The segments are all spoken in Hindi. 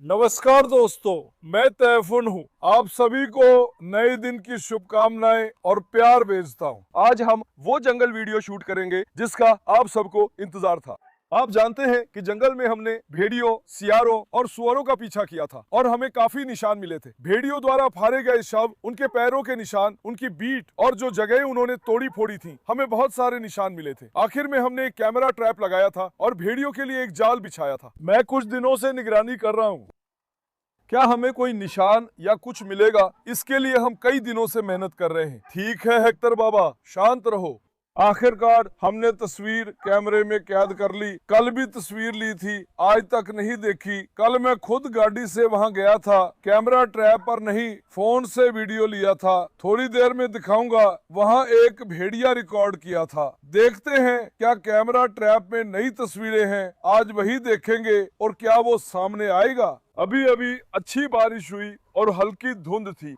नमस्कार दोस्तों, मैं तैफुन हूँ। आप सभी को नए दिन की शुभकामनाएं और प्यार भेजता हूँ। आज हम वो जंगल वीडियो शूट करेंगे जिसका आप सबको इंतजार था। आप जानते हैं कि जंगल में हमने भेड़ियों, सियारों और सुअरों का पीछा किया था और हमें काफी निशान मिले थे। भेड़ियों द्वारा फाड़े गए शव, उनके पैरों के निशान, उनकी बीट और जो जगह उन्होंने तोड़ी फोड़ी थी, हमें बहुत सारे निशान मिले थे। आखिर में हमने एक कैमरा ट्रैप लगाया था और भेड़ियों के लिए एक जाल बिछाया था। मैं कुछ दिनों से निगरानी कर रहा हूँ। क्या हमें कोई निशान या कुछ मिलेगा, इसके लिए हम कई दिनों से मेहनत कर रहे हैं। ठीक है हेक्टर बाबा, शांत रहो। आखिरकार हमने तस्वीर कैमरे में कैद कर ली। कल भी तस्वीर ली थी, आज तक नहीं देखी। कल मैं खुद गाड़ी से वहां गया था, कैमरा ट्रैप पर नहीं, फोन से वीडियो लिया था। थोड़ी देर में दिखाऊंगा। वहां एक भेड़िया रिकॉर्ड किया था। देखते हैं क्या कैमरा ट्रैप में नई तस्वीरें हैं। आज वही देखेंगे और क्या वो सामने आएगा। अभी अभी अच्छी बारिश हुई और हल्की धुंध थी।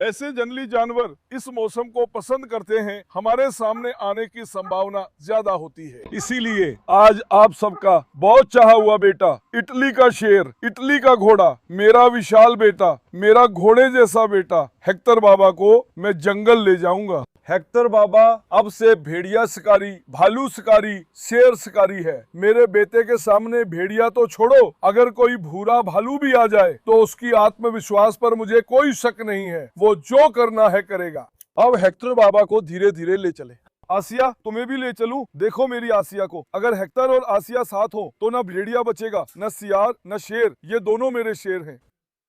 ऐसे जंगली जानवर इस मौसम को पसंद करते हैं। हमारे सामने आने की संभावना ज्यादा होती है। इसीलिए आज आप सबका बहुत चाहा हुआ बेटा, इटली का शेर, इटली का घोड़ा, मेरा विशाल बेटा, मेरा घोड़े जैसा बेटा हेक्टर बाबा को मैं जंगल ले जाऊंगा। हेक्टर बाबा अब से भेड़िया शिकारी, भालू शिकारी, शेर शिकारी है। मेरे बेटे के सामने भेड़िया तो छोड़ो, अगर कोई भूरा भालू भी आ जाए तो उसकी आत्मविश्वास पर मुझे कोई शक नहीं है। वो जो करना है करेगा। अब हेक्टर बाबा को धीरे धीरे ले चले। आसिया, तुम्हें भी ले चलूं? देखो मेरी आसिया को। अगर हेक्टर और आसिया साथ हो तो न भेड़िया बचेगा, न सियार, न शेर। ये दोनों मेरे शेर हैं।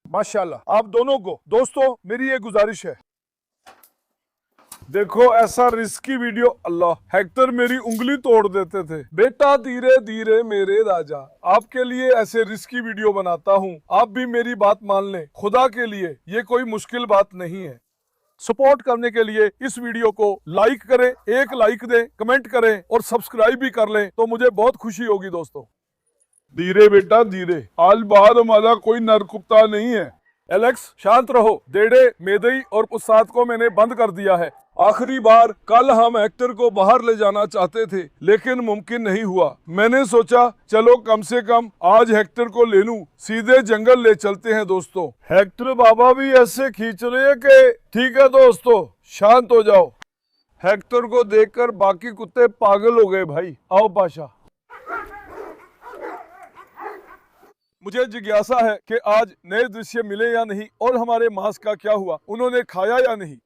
माशाल्लाह। आप दोनों को दोस्तों मेरी ये गुजारिश है, देखो ऐसा रिस्की वीडियो। अल्लाह, हेक्टर मेरी उंगली तोड़ देते थे। बेटा धीरे धीरे मेरे राजा, आपके लिए ऐसे रिस्की वीडियो बनाता हूँ। आप भी मेरी बात मान लें, खुदा के लिए ये कोई मुश्किल बात नहीं है। सपोर्ट करने के लिए इस वीडियो को लाइक करें, एक लाइक दें, कमेंट करें और सब्सक्राइब भी कर लें तो मुझे बहुत खुशी होगी दोस्तों। धीरे बेटा धीरे, आज बाद हमारा कोई नरकुत्ता नहीं है। एलेक्स शांत रहो। डेडे, मेदई और पुसाद को मैंने बंद कर दिया है। आखिरी बार कल हम हेक्टर को बाहर ले जाना चाहते थे लेकिन मुमकिन नहीं हुआ। मैंने सोचा चलो कम से कम आज हेक्टर को ले लूं, सीधे जंगल ले चलते हैं दोस्तों। हेक्टर बाबा भी ऐसे खींच रहे हैं कि ठीक है दोस्तों, शांत हो जाओ। हेक्टर को देखकर बाकी कुत्ते पागल हो गए। भाई आओ पाशा। मुझे जिज्ञासा है कि आज नए दृश्य मिले या नहीं और हमारे मांस का क्या हुआ, उन्होंने खाया या नहीं।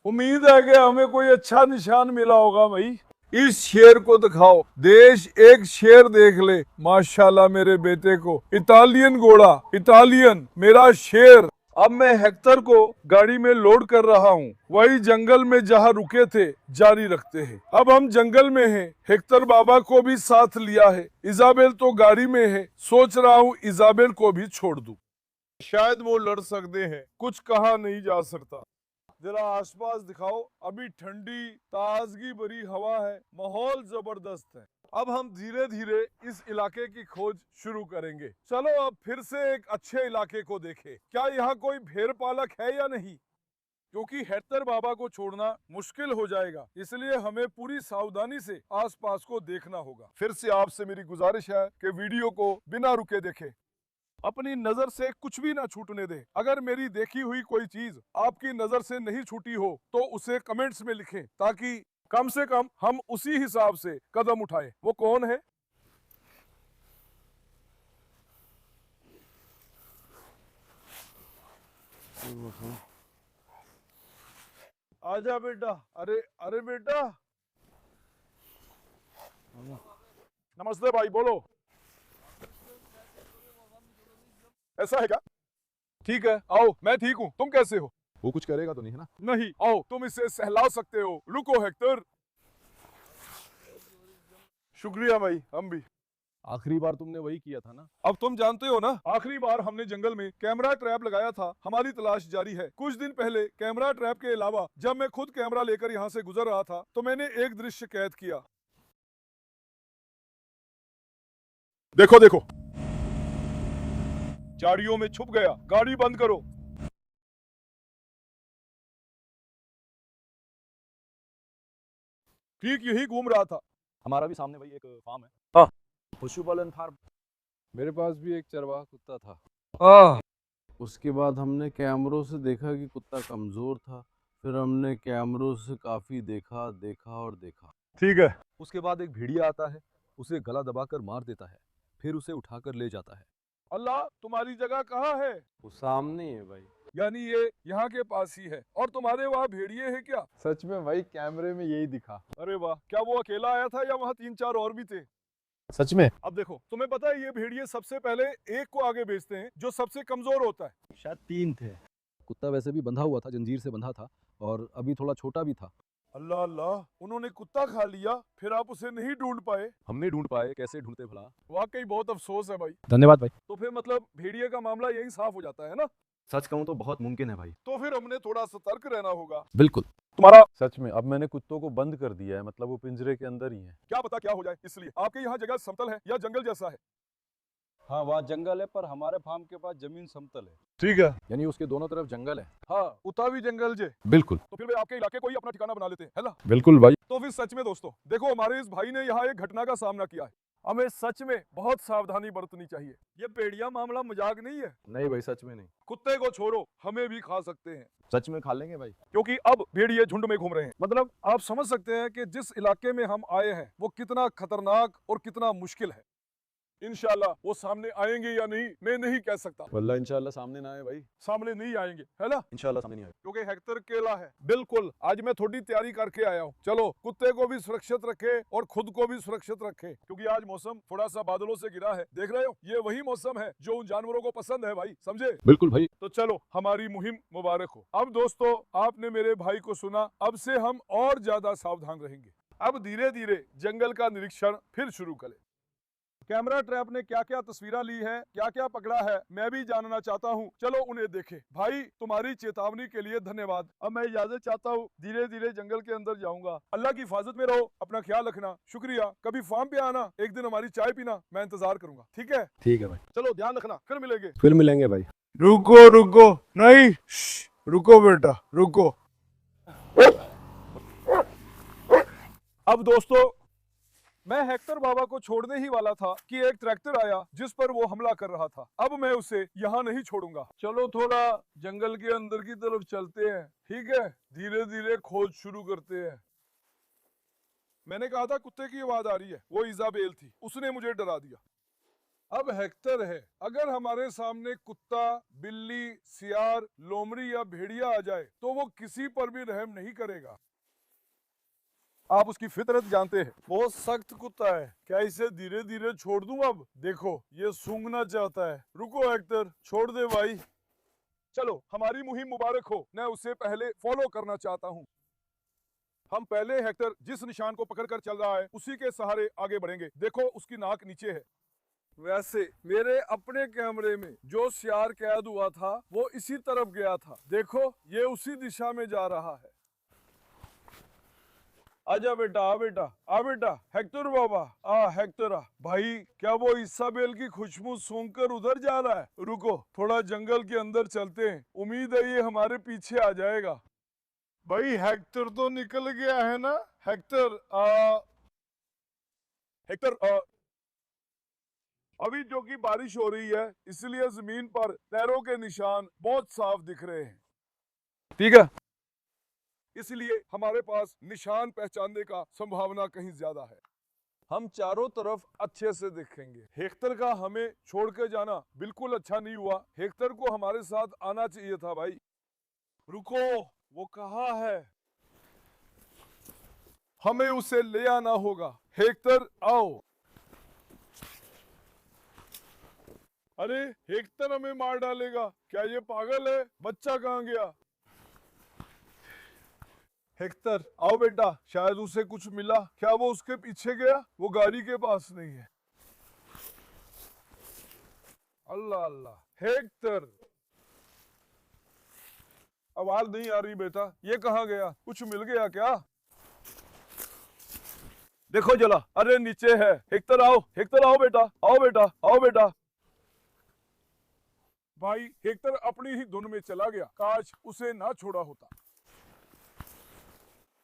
उम्मीद है कि हमें कोई अच्छा निशान मिला होगा। भाई इस शेर को दिखाओ। देश एक शेर देख ले। माशाल्लाह मेरे बेटे को। इटालियन घोड़ा, इटालियन मेरा शेर। अब मैं हेक्टर को गाड़ी में लोड कर रहा हूँ। वही जंगल में जहाँ रुके थे जारी रखते हैं। अब हम जंगल में हैं। हेक्टर बाबा को भी साथ लिया है। इजाबेल तो गाड़ी में है। सोच रहा हूँ इजाबेल को भी छोड़ दूं। शायद वो लड़ सकते हैं, कुछ कहा नहीं जा सकता। जरा आसपास दिखाओ। अभी ठंडी ताजगी भरी हवा है, माहौल जबरदस्त है। अब हम धीरे धीरे इस इलाके की खोज शुरू करेंगे। चलो अब फिर से एक अच्छे इलाके को देखें। क्या यहाँ कोई भेड़ पालक है या नहीं, क्योंकि हेक्टर बाबा को छोड़ना मुश्किल हो जाएगा। इसलिए हमें पूरी सावधानी से आसपास को देखना होगा। फिर से आपसे मेरी गुजारिश है कि वीडियो को बिना रुके देखें, अपनी नजर से कुछ भी ना छूटने दें। अगर मेरी देखी हुई कोई चीज आपकी नजर से नहीं छूटी हो तो उसे कमेंट्स में लिखें, ताकि कम से कम हम उसी हिसाब से कदम उठाएं। वो कौन है? आजा बेटा। अरे अरे बेटा। नमस्ते भाई, बोलो। ऐसा है क्या? ठीक है, आओ। मैं ठीक हूँ, तुम कैसे हो? वो कुछ करेगा तो नहीं है ना? नहीं, आओ, तुम इसे सहला सकते हो। रुको हेक्टर। शुक्रिया भाई, हम भी। आखिरी बार तुमने वही किया था ना? अब तुम जानते हो ना, आखिरी बार हमने जंगल में कैमरा ट्रैप लगाया था। हमारी तलाश जारी है। कुछ दिन पहले कैमरा ट्रैप के अलावा जब मैं खुद कैमरा लेकर यहाँ से गुजर रहा था तो मैंने एक दृश्य कैद किया। देखो देखो, झाड़ियों में छुप गया। गाड़ी बंद करो। ठीक यही घूम रहा था। हमारा भी सामने वही एक फार्म है। हाँ। पशुपालन फार्म। मेरे पास भी एक चरवाहा कुत्ता था। उसके बाद हमने कैमरों से देखा कि कुत्ता कमज़ोर था। फिर हमने कैमरों से काफ़ी देखा देखा और देखा। ठीक है। उसके बाद एक भेड़िया आता है, उसे गला दबाकर मार देता है, फिर उसे उठाकर ले जाता है। अल्लाह, तुम्हारी जगह कहाँ है? वो सामने है भाई। यानी ये यहाँ के पास ही है। और तुम्हारे वहाँ भेड़िए हैं क्या? सच में भाई, कैमरे में यही दिखा। अरे वाह, क्या वो अकेला आया था या वहाँ 3-4 और भी थे? सच में? अब देखो, तुम्हें पता है ये भेड़िए सबसे पहले एक को आगे भेजते हैं जो सबसे कमजोर होता है। शायद 3 थे। कुत्ता वैसे भी बंधा हुआ था, जंजीर से बंधा था, और अभी थोड़ा छोटा भी था। अल्लाह अल्लाह, उन्होंने कुत्ता खा लिया, फिर आप उसे नहीं ढूंढ पाए। हमने ढूंढ पाए, कैसे ढूंढते भला। वाकई बहुत अफसोस है भाई। धन्यवाद भाई। तो फिर मतलब भेड़िए का मामला यही साफ हो जाता है ना? सच कहूँ तो बहुत मुमकिन है भाई। तो फिर हमने थोड़ा सतर्क रहना होगा। बिल्कुल। तुम्हारा सच में अब मैंने कुत्तों को बंद कर दिया है, मतलब वो पिंजरे के अंदर ही है। क्या पता क्या हो जाए, इसलिए आपके यहाँ जगह समतल है या जंगल जैसा है? हाँ, वहाँ जंगल है, पर हमारे फार्म के पास जमीन समतल है। ठीक है। यानी उसके दोनों तरफ जंगल है। हाँ, उतावी जंगल जे। बिल्कुल। तो फिर वे आपके इलाके को ही अपना ठिकाना बना लेते हैं, है ना? बिल्कुल भाई। तो फिर सच में दोस्तों, देखो हमारे इस भाई ने यहाँ एक घटना का सामना किया है। हमें सच में बहुत सावधानी बरतनी चाहिए। ये भेड़िया मामला मजाक नहीं है। नहीं भाई, सच में नहीं। कुत्ते को छोड़ो, हमें भी खा सकते हैं, सच में खा लेंगे भाई। क्योंकि अब भेड़िए झुंड में घूम रहे हैं। मतलब आप समझ सकते हैं कि जिस इलाके में हम आए हैं वो कितना खतरनाक और कितना मुश्किल है। इंशाल्लाह वो सामने आएंगे या नहीं मैं नहीं कह सकता। वल्लाह इंशाल्लाह सामने ना आए भाई। सामने नहीं आएंगे, है ना? इंशाल्लाह सामने नहीं आए। क्योंकि हेक्टर केला है। बिल्कुल, आज मैं थोड़ी तैयारी करके आया हूँ। चलो, कुत्ते को भी सुरक्षित रखे और खुद को भी सुरक्षित रखे, क्योंकि आज मौसम थोड़ा सा बादलों से घिरा है। देख रहे हो, ये वही मौसम है जो उन जानवरों को पसंद है भाई, समझे? बिल्कुल भाई। तो चलो, हमारी मुहिम मुबारक हो। अब दोस्तों, आपने मेरे भाई को सुना, अब से हम और ज्यादा सावधान रहेंगे। अब धीरे धीरे जंगल का निरीक्षण फिर शुरू करें। कैमरा ट्रैप ने क्या क्या तस्वीरें ली है, क्या क्या पकड़ा है, मैं भी जानना चाहता हूँ। चलो उन्हें देखें। भाई, तुम्हारी चेतावनी के लिए धन्यवाद। अब मैं इजाजत चाहता हूँ, धीरे धीरे जंगल के अंदर जाऊंगा। अल्लाह की हिफाजत में रहो, अपना ख्याल रखना। शुक्रिया। कभी फार्म पे आना, एक दिन हमारी चाय पीना, मैं इंतजार करूंगा। ठीक है? ठीक है भाई। चलो, ध्यान रखना, फिर मिलेंगे। फिर मिलेंगे भाई। रुको रुको, नहीं, रुको बेटा, रुको। अब दोस्तों, मैं हेक्टर बाबा को छोड़ने ही वाला था कि एक ट्रैक्टर आया जिस पर वो हमला कर रहा था। अब मैं उसे यहाँ नहीं छोड़ूंगा। चलो थोड़ा जंगल के अंदर की तरफ चलते हैं, ठीक है? धीरे धीरे खोज शुरू करते हैं। मैंने कहा था कुत्ते की आवाज आ रही है, वो इजाबेल थी, उसने मुझे डरा दिया। अब हेक्टर है, अगर हमारे सामने कुत्ता, बिल्ली, सियार, लोमड़ी या भेड़िया आ जाए तो वो किसी पर भी रहम नहीं करेगा। आप उसकी फितरत जानते हैं, बहुत सख्त कुत्ता है। क्या इसे धीरे धीरे छोड़ दूं? अब देखो, ये सूंघना चाहता है। रुको हेक्टर, छोड़ दे भाई। चलो, हमारी मुहिम मुबारक हो। मैं उसे पहले फॉलो करना चाहता हूँ। हम पहले हेक्टर जिस निशान को पकड़ कर चल रहा है उसी के सहारे आगे बढ़ेंगे। देखो, उसकी नाक नीचे है। वैसे मेरे अपने कैमरे में जो सियार कैद हुआ था वो इसी तरफ गया था। देखो, ये उसी दिशा में जा रहा है। आजा बेटा, आ बेटा, आ बेटा। हेक्टर बाबा, आ हेक्टर आ। भाई, क्या वो इसाबेल की खुशबू सूंघकर उधर जा रहा है? रुको, थोड़ा जंगल के अंदर चलते हैं, उम्मीद है ये हमारे पीछे आ जाएगा। भाई, हेक्टर तो निकल गया है ना? हेक्टर हेक्टर अभी जो कि बारिश हो रही है, इसलिए जमीन पर पैरों के निशान बहुत साफ दिख रहे हैं। ठीक है, इसलिए हमारे पास निशान पहचानने का संभावना कहीं ज्यादा है। हम चारों तरफ अच्छे से देखेंगे। हेक्टर का हमें छोड़ के जाना बिल्कुल अच्छा नहीं हुआ। हेक्टर को हमारे साथ आना चाहिए था भाई। रुको, वो कहाँ है? हमें उसे ले आना होगा। हेक्टर, आओ। अरे, हेक्टर हमें मार डालेगा, क्या ये पागल है? बच्चा कहाँ गया? हेक्टर, आओ बेटा, शायद उसे कुछ मिला। क्या वो उसके पीछे गया? वो गाड़ी के पास नहीं है। अल्लाह अल्लाह। हेक्टर, आवाज नहीं आ रही बेटा, ये कहाँ गया? कुछ मिल गया क्या? देखो जला, अरे नीचे है। हेक्टर आओ, हेक्टर आओ बेटा, आओ बेटा, आओ बेटा। भाई, हेक्टर अपनी ही धुन में चला गया। काश उसे ना छोड़ा होता।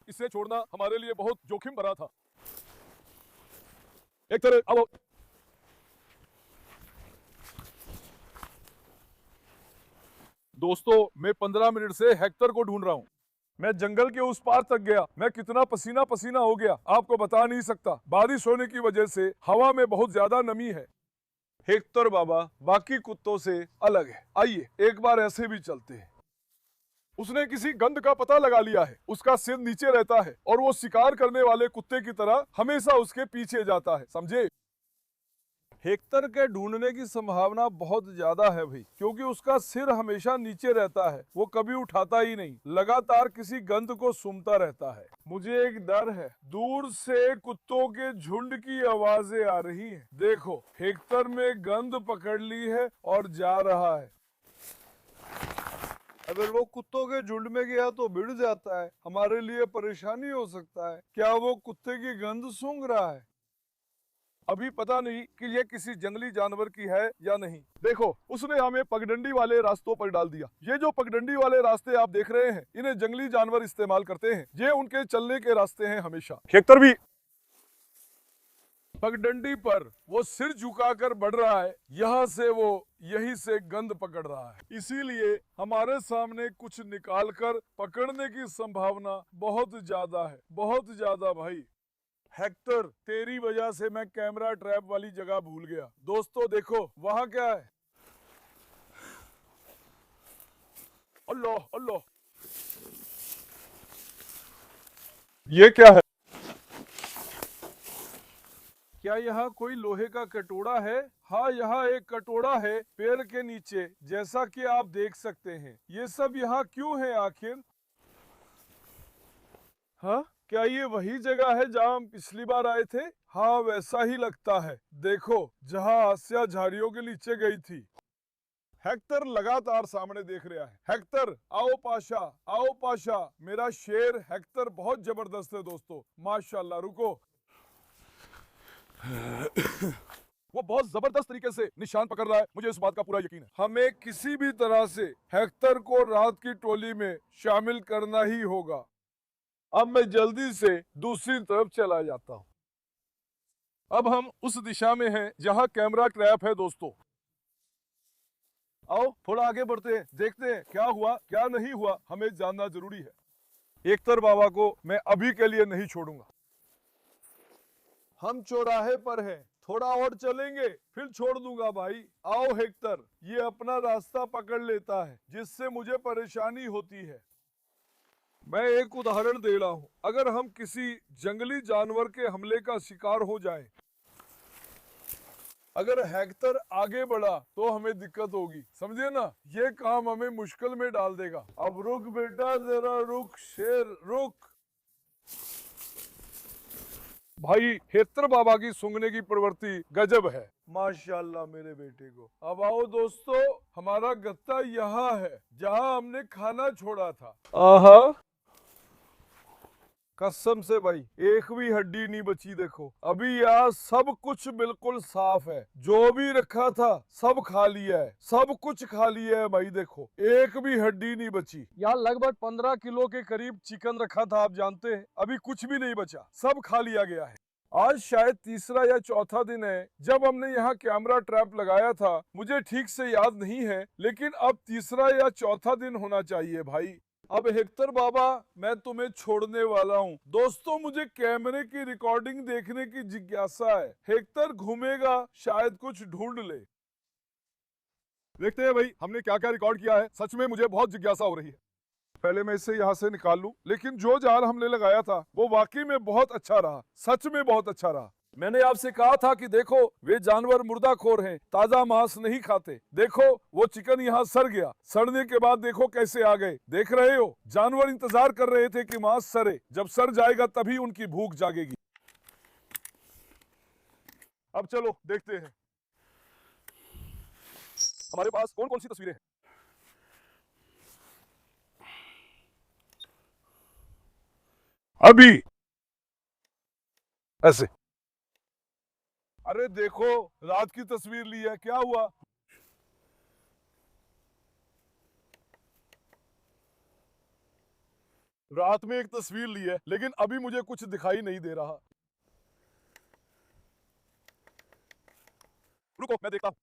इसे छोड़ना हमारे लिए बहुत जोखिम भरा था। हेक्टर, आओ। दोस्तों मैं 15 मिनट से हेक्टर को ढूंढ रहा हूँ। मैं जंगल के उस पार तक गया, मैं कितना पसीना पसीना हो गया आपको बता नहीं सकता। बारिश होने की वजह से हवा में बहुत ज्यादा नमी है। हेक्टर बाबा बाकी कुत्तों से अलग है। आइए एक बार ऐसे भी चलते हैं। उसने किसी गंध का पता लगा लिया है। उसका सिर नीचे रहता है और वो शिकार करने वाले कुत्ते की तरह हमेशा उसके पीछे जाता है, समझे? हेक्टर के ढूंढने की संभावना बहुत ज्यादा है भाई, क्योंकि उसका सिर हमेशा नीचे रहता है, वो कभी उठाता ही नहीं, लगातार किसी गंध को सूंघता रहता है। मुझे एक डर है, दूर से कुत्तों के झुंड की आवाजें आ रही हैं। देखो हेक्टर में गंध पकड़ ली है और जा रहा है। अगर वो कुत्तों के झुंड में गया तो भिड़ जाता है, हमारे लिए परेशानी हो सकता है। क्या वो कुत्ते की गंध सूंघ रहा है? अभी पता नहीं कि ये किसी जंगली जानवर की है या नहीं। देखो उसने हमें पगडंडी वाले रास्तों पर डाल दिया। ये जो पगडंडी वाले रास्ते आप देख रहे हैं, इन्हें जंगली जानवर इस्तेमाल करते हैं। ये उनके चलने के रास्ते हैं हमेशा। हेक्टर भी पगडंडी पर वो सिर झुकाकर बढ़ रहा है, यहाँ से वो यही से गंध पकड़ रहा है। इसीलिए हमारे सामने कुछ निकालकर पकड़ने की संभावना बहुत ज्यादा है, बहुत ज्यादा भाई। हेक्टर तेरी वजह से मैं कैमरा ट्रैप वाली जगह भूल गया। दोस्तों देखो वहां क्या है। अल्लाह अल्लाह, ये क्या है? क्या यहाँ कोई लोहे का कटोरा है? हाँ यहाँ एक कटोरा है पेड़ के नीचे, जैसा कि आप देख सकते हैं। ये सब यहाँ क्यों है आखिर? हाँ क्या ये वही जगह है जहाँ हम पिछली बार आए थे? हाँ वैसा ही लगता है। देखो जहाँ आसिया झाड़ियों के नीचे गई थी। हेक्टर लगातार सामने देख रहा है। हेक्टर आओ पाशा, आओ पाशा। मेरा शेर हेक्टर बहुत जबरदस्त है दोस्तों, माशाल्लाह। रुको वो बहुत जबरदस्त तरीके से निशान पकड़ रहा है, मुझे इस बात का पूरा यकीन है। हमें किसी भी तरह से हेक्टर को रात की टोली में शामिल करना ही होगा। अब मैं जल्दी से दूसरी तरफ चला जाता हूं। अब हम उस दिशा में हैं जहां कैमरा ट्रैप है दोस्तों। आओ थोड़ा आगे बढ़ते हैं, देखते हैं क्या हुआ क्या नहीं हुआ, हमें जानना जरूरी है। हेक्टर बाबा को मैं अभी के लिए नहीं छोड़ूंगा। हम चौराहे पर हैं, थोड़ा और चलेंगे फिर छोड़ दूंगा भाई। आओ हेक्टर, ये अपना रास्ता पकड़ लेता है जिससे मुझे परेशानी होती है। मैं एक उदाहरण दे रहा हूं, अगर हम किसी जंगली जानवर के हमले का शिकार हो जाएं, अगर हेक्टर आगे बढ़ा तो हमें दिक्कत होगी, समझे ना? ये काम हमें मुश्किल में डाल देगा। अब रुक बेटा, जरा रुक शेर, रुक। भाई हेक्टर बाबा की सूंघने की प्रवृत्ति गजब है, माशाल्लाह मेरे बेटे को। अब आओ दोस्तों, हमारा गत्ता यहाँ है जहाँ हमने खाना छोड़ा था। आहा कसम से भाई एक भी हड्डी नहीं बची। देखो अभी यहाँ सब कुछ बिल्कुल साफ है, जो भी रखा था सब खा लिया है, सब कुछ खा लिया है भाई। देखो एक भी हड्डी नहीं बची। यहाँ लगभग 15 किलो के करीब चिकन रखा था, आप जानते हैं, अभी कुछ भी नहीं बचा, सब खा लिया गया है। आज शायद तीसरा या चौथा दिन है जब हमने यहाँ कैमरा ट्रैप लगाया था, मुझे ठीक से याद नहीं है, लेकिन अब तीसरा या चौथा दिन होना चाहिए भाई। अब हेक्टर बाबा मैं तुम्हें छोड़ने वाला हूँ। दोस्तों मुझे कैमरे की रिकॉर्डिंग देखने की जिज्ञासा है। हेक्टर घूमेगा, शायद कुछ ढूंढ ले। देखते हैं भाई हमने क्या क्या रिकॉर्ड किया है, सच में मुझे बहुत जिज्ञासा हो रही है। पहले मैं इसे यहाँ से निकाल लूं, लेकिन जो जाल हमने लगाया था वो वाकई में बहुत अच्छा रहा, सच में बहुत अच्छा रहा। मैंने आपसे कहा था कि देखो वे जानवर मुर्दाखोर हैं, ताजा मांस नहीं खाते। देखो वो चिकन यहाँ सड़ गया, सड़ने के बाद देखो कैसे आ गए, देख रहे हो? जानवर इंतजार कर रहे थे कि मांस सड़े, जब सड़ जाएगा तभी उनकी भूख जागेगी। अब चलो देखते हैं हमारे पास कौन कौन सी तस्वीरें हैं। अभी ऐसे, अरे देखो रात की तस्वीर ली है, क्या हुआ? रात में एक तस्वीर ली है, लेकिन अभी मुझे कुछ दिखाई नहीं दे रहा। रुको मैं देखता हूं।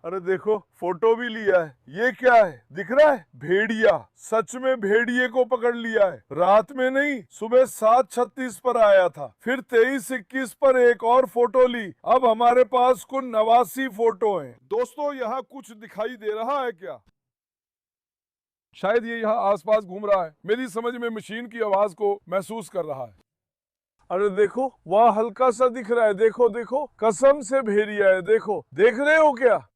अरे देखो फोटो भी लिया है। ये क्या है दिख रहा है? भेड़िया। सच में भेड़िए को पकड़ लिया है। रात में नहीं, सुबह 7:36 पर आया था, फिर 23:21 पर एक और फोटो ली। अब हमारे पास कुल 89 फोटो हैं। दोस्तों यहाँ कुछ दिखाई दे रहा है क्या? शायद ये यहाँ आसपास घूम रहा है। मेरी समझ में मशीन की आवाज को महसूस कर रहा है। अरे देखो वहाँ हल्का सा दिख रहा है। देखो देखो, कसम से भेड़िया है। देखो, देख रहे हो क्या?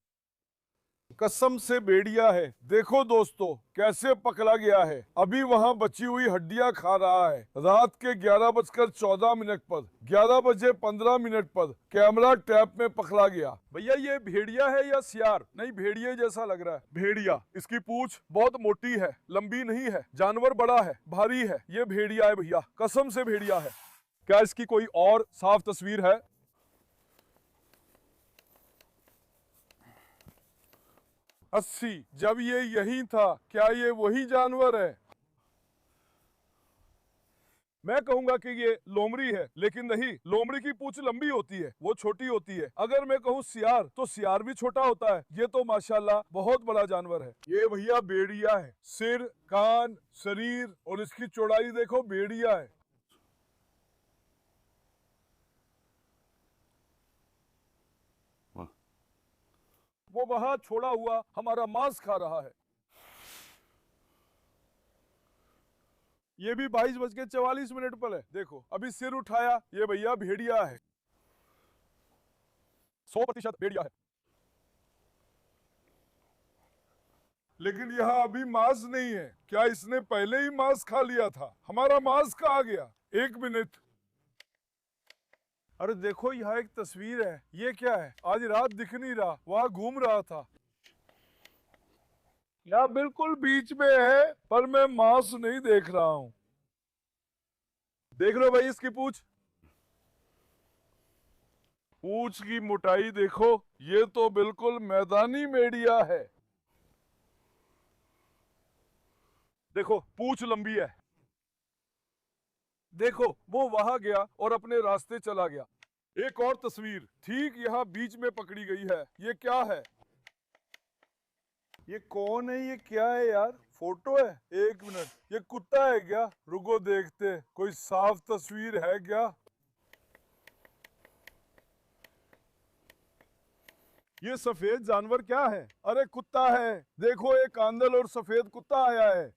कसम से भेड़िया है। देखो दोस्तों कैसे पकड़ा गया है। अभी वहाँ बची हुई हड्डियां खा रहा है। रात के 11:14 पर 11:15 पर कैमरा ट्रैप में पकड़ा गया। भैया ये भेड़िया है या सियार? नहीं, भेड़िए जैसा लग रहा है। भेड़िया। इसकी पूंछ बहुत मोटी है, लंबी नहीं है। जानवर बड़ा है, भारी है। ये भेड़िया है भैया, कसम से भेड़िया है। क्या इसकी कोई और साफ तस्वीर है? अस्सी। जब ये यही था, क्या ये वही जानवर है? मैं कहूंगा कि ये लोमड़ी है, लेकिन नहीं, लोमड़ी की पूंछ लंबी होती है, वो छोटी होती है। अगर मैं कहूँ सियार, तो सियार भी छोटा होता है। ये तो माशाल्लाह बहुत बड़ा जानवर है। ये भैया भेड़िया है। सिर, कान, शरीर और इसकी चौड़ाई देखो, भेड़िया है। वो वहां छोड़ा हुआ हमारा मांस खा रहा है। ये भी 22:44 पर है। देखो अभी सिर उठाया, ये भैया भेड़िया है। 100% भेड़िया है। लेकिन यहाँ अभी मांस नहीं है। क्या इसने पहले ही मांस खा लिया था? हमारा मांस कहाँ गया? एक मिनट। अरे देखो यहाँ एक तस्वीर है। ये क्या है? आज रात दिख नहीं रहा, वहां घूम रहा था। यहाँ बिल्कुल बीच में है, पर मैं मांस नहीं देख रहा हूं। देख लो भाई इसकी पूंछ। पूंछ की मोटाई देखो, ये तो बिल्कुल मैदानी भेड़िया है। देखो पूंछ लंबी है। देखो वो वहां गया और अपने रास्ते चला गया। एक और तस्वीर ठीक यहाँ बीच में पकड़ी गई है। ये क्या है? ये कौन है? ये क्या है यार? फोटो है? एक मिनट, ये कुत्ता है क्या? रुको देखते, कोई साफ तस्वीर है क्या? ये सफेद जानवर क्या है? अरे कुत्ता है। देखो एक कांदल और सफेद कुत्ता आया है।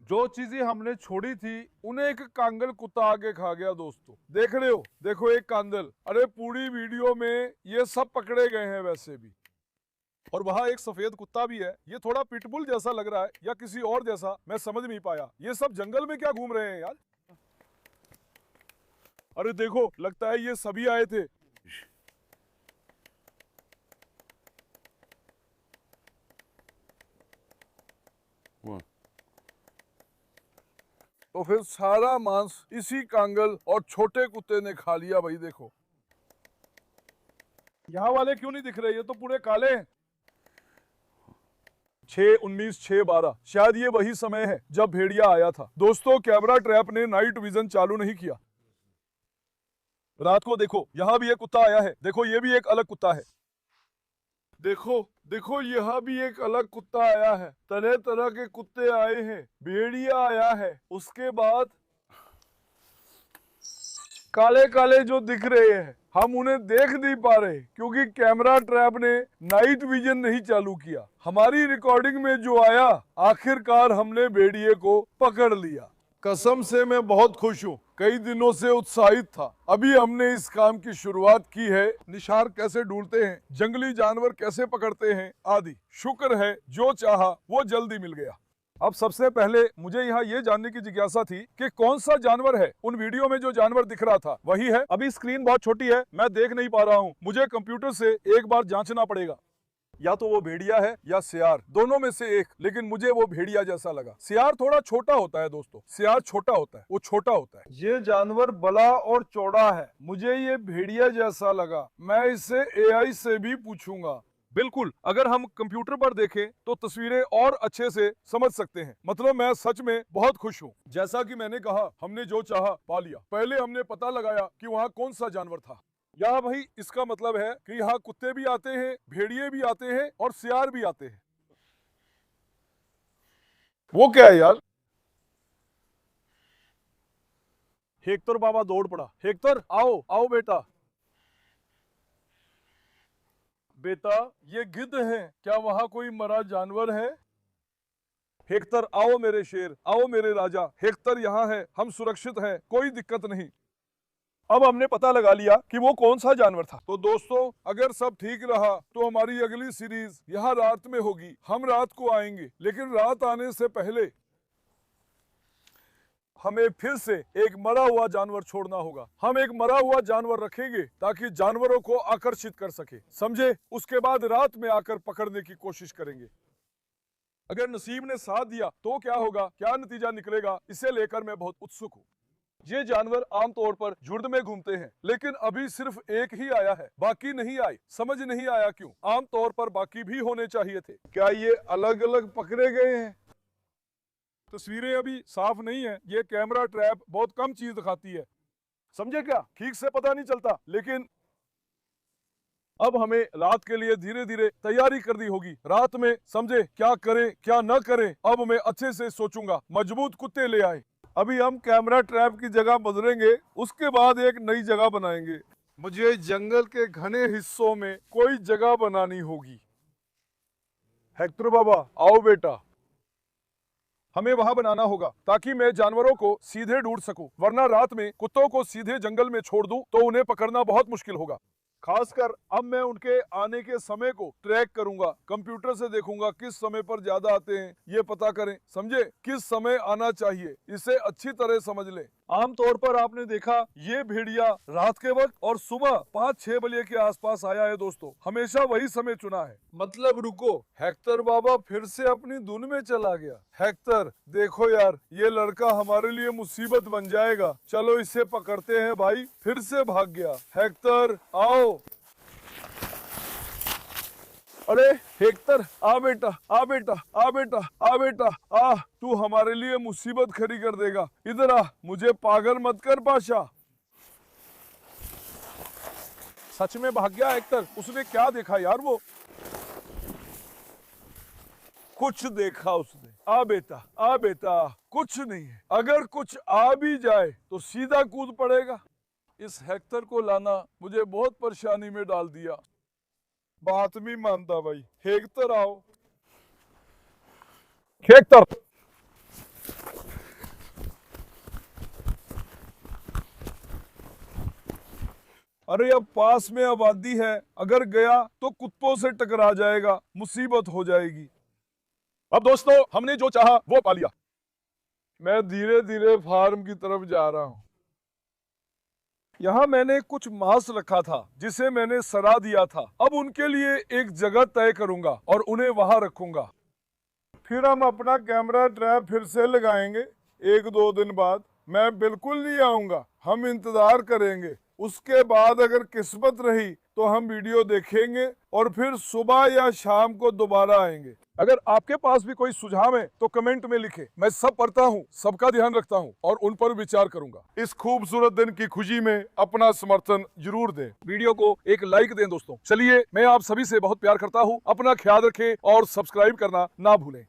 जो चीजें हमने छोड़ी थी उन्हें एक कांगल कुत्ता आके खा गया। दोस्तों देख रहे हो, देखो एक कांदल। अरे पूरी वीडियो में ये सब पकड़े गए हैं वैसे भी। और वहां एक सफेद कुत्ता भी है। ये थोड़ा पिटबुल जैसा लग रहा है या किसी और जैसा, मैं समझ नहीं पाया। ये सब जंगल में क्या घूम रहे हैं यार? अरे देखो, लगता है ये सभी आए थे। तो फिर सारा मांस इसी कांगल और छोटे कुत्ते ने खा लिया। भाई देखो, यहाँ वाले क्यों नहीं दिख रहे? ये तो पूरे काले हैं। 6:19, 6:12, शायद ये वही समय है जब भेड़िया आया था। दोस्तों कैमरा ट्रैप ने नाइट विजन चालू नहीं किया। रात को देखो, यहाँ भी एक कुत्ता आया है। देखो ये भी एक अलग कुत्ता है। देखो देखो, यहाँ भी एक अलग कुत्ता आया है। तरह तरह के कुत्ते आए हैं। भेड़िया आया है। उसके बाद काले काले जो दिख रहे हैं, हम उन्हें देख नहीं पा रहे क्योंकि कैमरा ट्रैप ने नाइट विजन नहीं चालू किया। हमारी रिकॉर्डिंग में जो आया, आखिरकार हमने भेड़िए को पकड़ लिया। कसम से मैं बहुत खुश हूँ। कई दिनों से उत्साहित था। अभी हमने इस काम की शुरुआत की है। निशार कैसे ढूंढते हैं, जंगली जानवर कैसे पकड़ते हैं आदि। शुक्र है जो चाहा वो जल्दी मिल गया। अब सबसे पहले मुझे यहाँ ये जानने की जिज्ञासा थी कि कौन सा जानवर है। उन वीडियो में जो जानवर दिख रहा था वही है। अभी स्क्रीन बहुत छोटी है, मैं देख नहीं पा रहा हूँ। मुझे कंप्यूटर से एक बार जांचना पड़ेगा। या तो वो भेड़िया है या सियार, दोनों में से एक। लेकिन मुझे वो भेड़िया जैसा लगा। सियार थोड़ा छोटा होता है दोस्तों, सियार छोटा होता है, वो छोटा होता है। ये जानवर बड़ा और चौड़ा है। मुझे ये भेड़िया जैसा लगा। मैं इसे AI से भी पूछूंगा। बिल्कुल, अगर हम कंप्यूटर पर देखें तो तस्वीरें और अच्छे से समझ सकते हैं। मतलब मैं सच में बहुत खुश हूँ। जैसा कि मैंने कहा, हमने जो चाहा पा लिया। पहले हमने पता लगाया कि वहाँ कौन सा जानवर था। यहाँ भाई इसका मतलब है कि यहाँ कुत्ते भी आते हैं, भेड़िए भी आते हैं और सियार भी आते हैं। वो क्या है यार? हेक्टर बाबा दौड़ पड़ा। हेक्टर आओ आओ बेटा। बेटा ये गिद्ध हैं, क्या वहां कोई मरा जानवर है? हेक्टर आओ मेरे शेर, आओ मेरे राजा। हेक्टर यहाँ है, हम सुरक्षित हैं, कोई दिक्कत नहीं। अब हमने पता लगा लिया कि वो कौन सा जानवर था। तो दोस्तों अगर सब ठीक रहा तो हमारी अगली सीरीज यहाँ रात में होगी। हम रात को आएंगे, लेकिन रात आने से पहले हमें फिर से एक मरा हुआ जानवर छोड़ना होगा। हम एक मरा हुआ जानवर रखेंगे ताकि जानवरों को आकर्षित कर सके, समझे? उसके बाद रात में आकर पकड़ने की कोशिश करेंगे। अगर नसीब ने साथ दिया तो क्या होगा, क्या नतीजा निकलेगा, इसे लेकर मैं बहुत उत्सुक हूँ। ये जानवर आमतौर पर झुंड में घूमते हैं, लेकिन अभी सिर्फ एक ही आया है, बाकी नहीं आए। समझ नहीं आया क्यों? आमतौर पर बाकी भी होने चाहिए थे। क्या ये अलग अलग पकड़े गए हैं? तस्वीरें अभी साफ नहीं है, ये कैमरा ट्रैप बहुत कम चीज दिखाती है, समझे क्या? ठीक से पता नहीं चलता। लेकिन अब हमें रात के लिए धीरे धीरे तैयारी करनी होगी। रात में समझे क्या करें क्या न करें, अब मैं अच्छे से सोचूंगा। मजबूत कुत्ते ले आए। अभी हम कैमरा ट्रैप की जगह बदलेंगे, उसके बाद एक नई जगह बनाएंगे। मुझे जंगल के घने हिस्सों में कोई जगह बनानी होगी। हेक्टर बाबा आओ बेटा। हमें वहां बनाना होगा ताकि मैं जानवरों को सीधे ढूंढ सकूं, वरना रात में कुत्तों को सीधे जंगल में छोड़ दूं तो उन्हें पकड़ना बहुत मुश्किल होगा। खासकर अब मैं उनके आने के समय को ट्रैक करूंगा। कंप्यूटर से देखूंगा किस समय पर ज्यादा आते हैं, ये पता करें, समझे? किस समय आना चाहिए, इसे अच्छी तरह समझ लें। आमतौर पर आपने देखा ये भेड़िया रात के वक्त और सुबह 5-6 बजे के आसपास आया है। दोस्तों हमेशा वही समय चुना है। मतलब रुको, हेक्टर बाबा फिर से अपनी धुन में चला गया। हेक्टर देखो यार, ये लड़का हमारे लिए मुसीबत बन जाएगा। चलो इसे पकड़ते हैं भाई। फिर से भाग गया। हेक्टर आओ। अरे हेक्टर आ बेटा, आ बेटा, आ बेटा, आ बेटा, आ। तू हमारे लिए मुसीबत खड़ी कर देगा। इधर आ, मुझे पागल मत कर पाशा। सच में भाग गया हेक्टर। उसने क्या देखा यार? वो कुछ देखा उसने। आ बेटा, आ बेटा, कुछ नहीं है। अगर कुछ आ भी जाए तो सीधा कूद पड़ेगा। इस हेक्टर को लाना मुझे बहुत परेशानी में डाल दिया। बात नहीं मानता भाई। हेक्टर आओ। हेक्टर अरे अब पास में आबादी है, अगर गया तो कुत्तों से टकरा जाएगा, मुसीबत हो जाएगी। अब दोस्तों हमने जो चाहा वो पा लिया। मैं धीरे धीरे फार्म की तरफ जा रहा हूं। यहाँ मैंने कुछ मांस रखा था जिसे मैंने सड़ा दिया था। अब उनके लिए एक जगह तय करूंगा और उन्हें वहां रखूंगा। फिर हम अपना कैमरा ट्रैप फिर से लगाएंगे 1-2 दिन बाद। मैं बिल्कुल नहीं आऊंगा, हम इंतजार करेंगे। उसके बाद अगर किस्मत रही तो हम वीडियो देखेंगे और फिर सुबह या शाम को दोबारा आएंगे। अगर आपके पास भी कोई सुझाव है तो कमेंट में लिखें। मैं सब पढ़ता हूँ, सबका ध्यान रखता हूँ और उन पर विचार करूंगा। इस खूबसूरत दिन की खुशी में अपना समर्थन जरूर दें। वीडियो को एक लाइक दें दोस्तों। चलिए, मैं आप सभी से बहुत प्यार करता हूँ। अपना ख्याल रखें और सब्सक्राइब करना ना भूलें।